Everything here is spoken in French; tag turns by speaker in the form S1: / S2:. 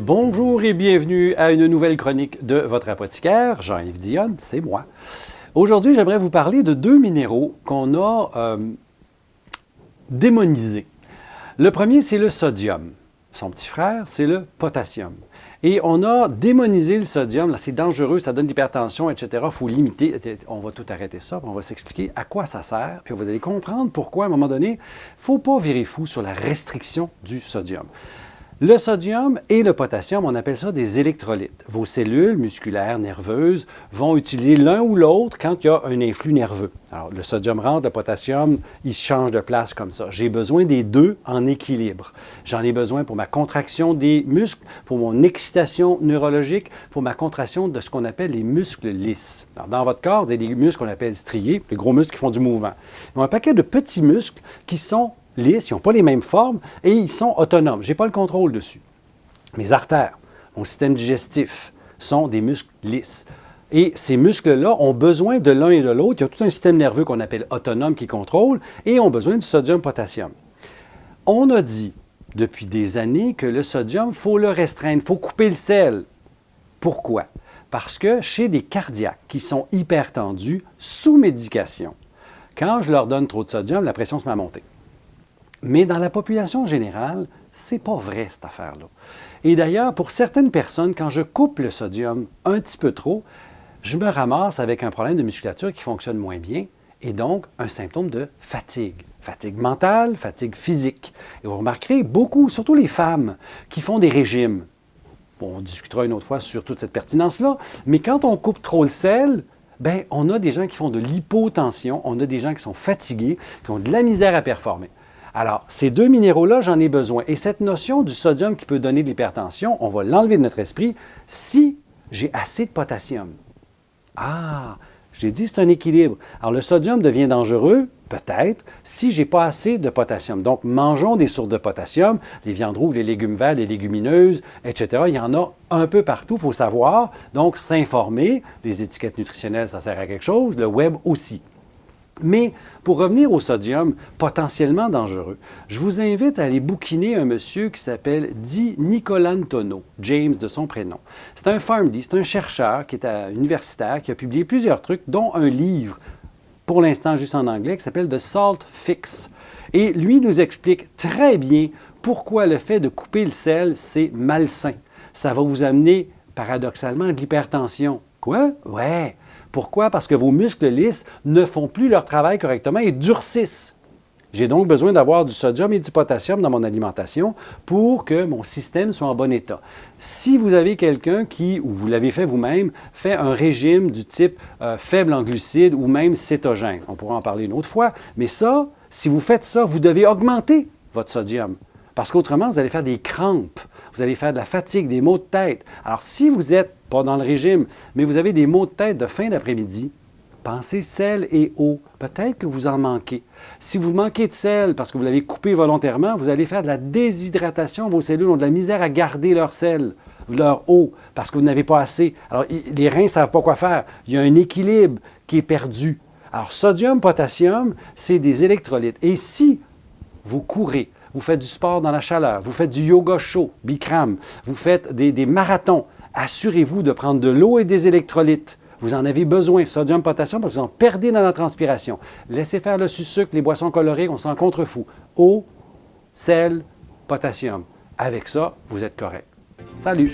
S1: Bonjour et bienvenue à une nouvelle chronique de votre apothicaire, Jean-Yves Dionne, c'est moi. Aujourd'hui, j'aimerais vous parler de deux minéraux qu'on a démonisés. Le premier, c'est le sodium. Son petit frère, c'est le potassium. Et on a démonisé le sodium, là, c'est dangereux, ça donne l'hypertension, etc. Il faut limiter. On va tout arrêter ça, puis on va s'expliquer à quoi ça sert, puis vous allez comprendre pourquoi, à un moment donné, il ne faut pas virer fou sur la restriction du sodium. Le sodium et le potassium, on appelle ça des électrolytes. Vos cellules musculaires, nerveuses, vont utiliser l'un ou l'autre quand il y a un influx nerveux. Alors, le sodium rentre, le potassium, il change de place comme ça. J'ai besoin des deux en équilibre. J'en ai besoin pour ma contraction des muscles, pour mon excitation neurologique, pour ma contraction de ce qu'on appelle les muscles lisses. Alors, dans votre corps, vous avez des muscles qu'on appelle striés, les gros muscles qui font du mouvement. Ils ont un paquet de petits muscles qui sont lisses, ils n'ont pas les mêmes formes et ils sont autonomes. Je n'ai pas le contrôle dessus. Mes artères, mon système digestif sont des muscles lisses. Et ces muscles-là ont besoin de l'un et de l'autre. Il y a tout un système nerveux qu'on appelle autonome qui contrôle et ont besoin du sodium-potassium. On a dit depuis des années que le sodium, il faut le restreindre, il faut couper le sel. Pourquoi? Parce que chez des cardiaques qui sont hypertendus, sous médication, quand je leur donne trop de sodium, la pression se met à monter. Mais dans la population générale, c'est pas vrai cette affaire-là. Et d'ailleurs, pour certaines personnes, quand je coupe le sodium un petit peu trop, je me ramasse avec un problème de musculature qui fonctionne moins bien et donc un symptôme de fatigue. Fatigue mentale, fatigue physique. Et vous remarquerez beaucoup, surtout les femmes qui font des régimes. Bon, on discutera une autre fois sur toute cette pertinence-là, mais quand on coupe trop le sel, bien, on a des gens qui font de l'hypotension, on a des gens qui sont fatigués, qui ont de la misère à performer. Alors, ces deux minéraux-là, j'en ai besoin. Et cette notion du sodium qui peut donner de l'hypertension, on va l'enlever de notre esprit si j'ai assez de potassium. Ah, j'ai dit c'est un équilibre. Alors, le sodium devient dangereux, peut-être, si je n'ai pas assez de potassium. Donc, mangeons des sources de potassium, les viandes rouges, les légumes verts, les légumineuses, etc. Il y en a un peu partout, il faut savoir. Donc, s'informer, les étiquettes nutritionnelles, ça sert à quelque chose, le web aussi. Mais pour revenir au sodium potentiellement dangereux, je vous invite à aller bouquiner un monsieur qui s'appelle Di Nicolantonio, James de son prénom. C'est un PharmD, c'est un chercheur qui est universitaire, qui a publié plusieurs trucs, dont un livre, pour l'instant juste en anglais, qui s'appelle The Salt Fix. Et lui nous explique très bien pourquoi le fait de couper le sel, c'est malsain. Ça va vous amener, paradoxalement, de l'hypertension. Quoi? Ouais! Pourquoi? Parce que vos muscles lisses ne font plus leur travail correctement et durcissent. J'ai donc besoin d'avoir du sodium et du potassium dans mon alimentation pour que mon système soit en bon état. Si vous avez quelqu'un qui, ou vous l'avez fait vous-même, fait un régime du type faible en glucides ou même cétogène, on pourra en parler une autre fois, mais ça, si vous faites ça, vous devez augmenter votre sodium. Parce qu'autrement, vous allez faire des crampes, vous allez faire de la fatigue, des maux de tête. Alors, si vous n'êtes pas dans le régime, mais vous avez des maux de tête de fin d'après-midi, pensez sel et eau. Peut-être que vous en manquez. Si vous manquez de sel parce que vous l'avez coupé volontairement, vous allez faire de la déshydratation. Vos cellules ont de la misère à garder leur sel, leur eau, parce que vous n'avez pas assez. Alors, les reins ne savent pas quoi faire. Il y a un équilibre qui est perdu. Alors, sodium, potassium, c'est des électrolytes. Et si vous courez, vous faites du sport dans la chaleur, vous faites du yoga chaud, Bikram, vous faites des marathons, assurez-vous de prendre de l'eau et des électrolytes. Vous en avez besoin, sodium, potassium, parce que vous en perdez dans la transpiration. Laissez faire le sucre, les boissons colorées, on s'en contrefou. Eau, sel, potassium. Avec ça, vous êtes correct. Salut!